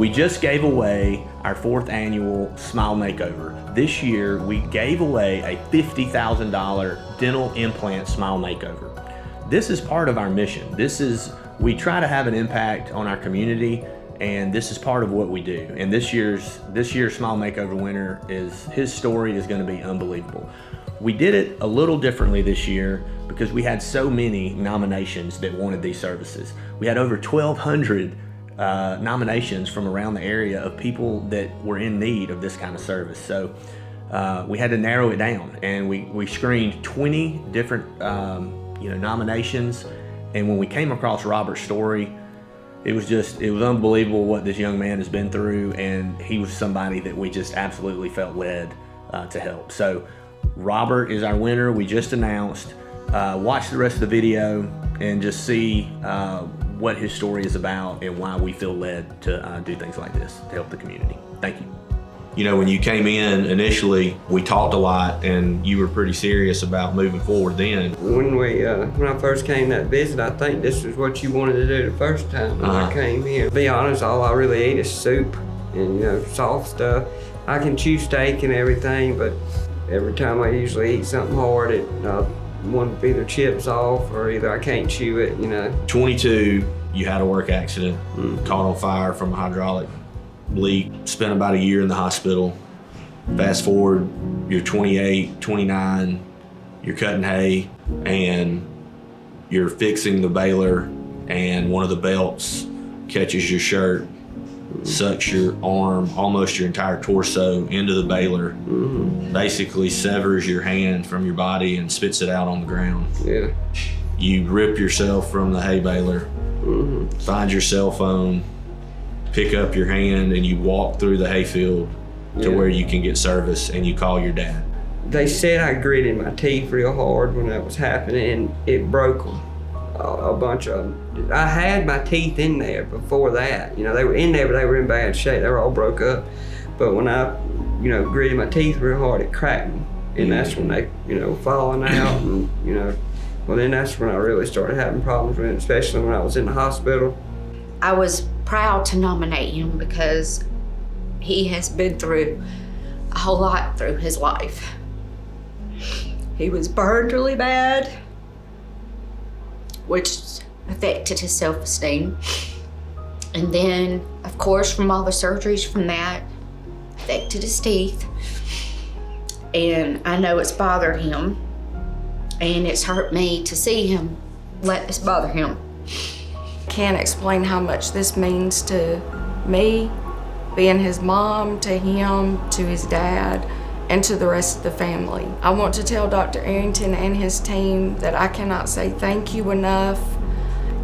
We just gave away our 4th annual Smile Makeover. This year, we gave away a $50,000 dental implant smile makeover. This is part of our mission. We try to have an impact on our community, and this is part of what we do. And this year's Smile Makeover winner, his story is going to be unbelievable. We did it a little differently this year because we had so many nominations that wanted these services. We had over 1,200 nominations from around the area of people that were in need of this kind of service. So we had to narrow it down, and we screened 20 different nominations. And when we came across Robert's story, it was unbelievable what this young man has been through, and he was somebody that we just absolutely felt led to help. So Robert is our winner. We just announced. Watch the rest of the video and just see what his story is about and why we feel led to do things like this to help the community. Thank you. You know, when you came in initially, we talked a lot, and you were pretty serious about moving forward then. When I first came that visit, I think this is what you wanted to do the first time when I came here. To be honest, all I really ate is soup and soft stuff. I can chew steak and everything, but every time I usually eat something hard, one either chips off or either I can't chew it, 22, you had a work accident, caught on fire from a hydraulic leak, spent about a year in the hospital. Fast forward, you're 28, 29, you're cutting hay, and you're fixing the baler, and one of the belts catches your shirt, sucks your arm, almost your entire torso into the baler, basically severs your hand from your body and spits it out on the ground. Yeah. You rip yourself from the hay baler, find your cell phone, pick up your hand, and you walk through the hayfield to where you can get service, and you call your dad. They said I gritted my teeth real hard when that was happening, and it broke them. A bunch of them. I had my teeth in there before that. They were in there, but they were in bad shape. They were all broke up. But when I, gritted my teeth real hard, it cracked them. And that's when they, falling out. And, well, then that's when I really started having problems with it, especially when I was in the hospital. I was proud to nominate him because he has been through a whole lot through his life. He was burned really bad, which affected his self-esteem. And then, of course, from all the surgeries from that, affected his teeth. And I know it's bothered him, and it's hurt me to see him let this bother him. Can't explain how much this means to me, being his mom, to him, to his dad, and to the rest of the family. I want to tell Dr. Arrington and his team that I cannot say thank you enough.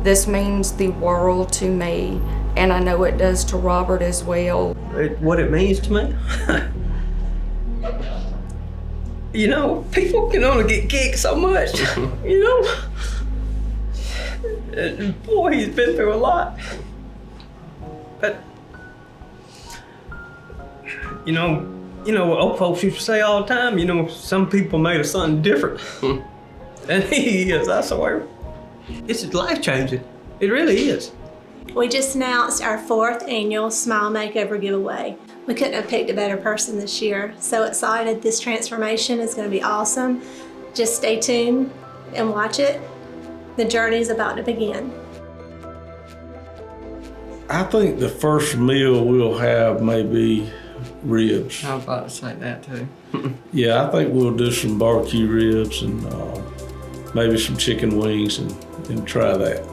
This means the world to me, and I know it does to Robert as well. What it means to me? People can only get kicked so much, And boy, he's been through a lot. But, what old folks used to say all the time, some people made of something different. And he is, I swear. It's life-changing. It really is. We just announced our 4th annual Smile Makeover giveaway. We couldn't have picked a better person this year. So excited. This transformation is going to be awesome. Just stay tuned and watch it. The journey is about to begin. I think the first meal we'll have may be ribs. I was about to say that too. Yeah, I think we'll do some barbecue ribs and maybe some chicken wings and try that.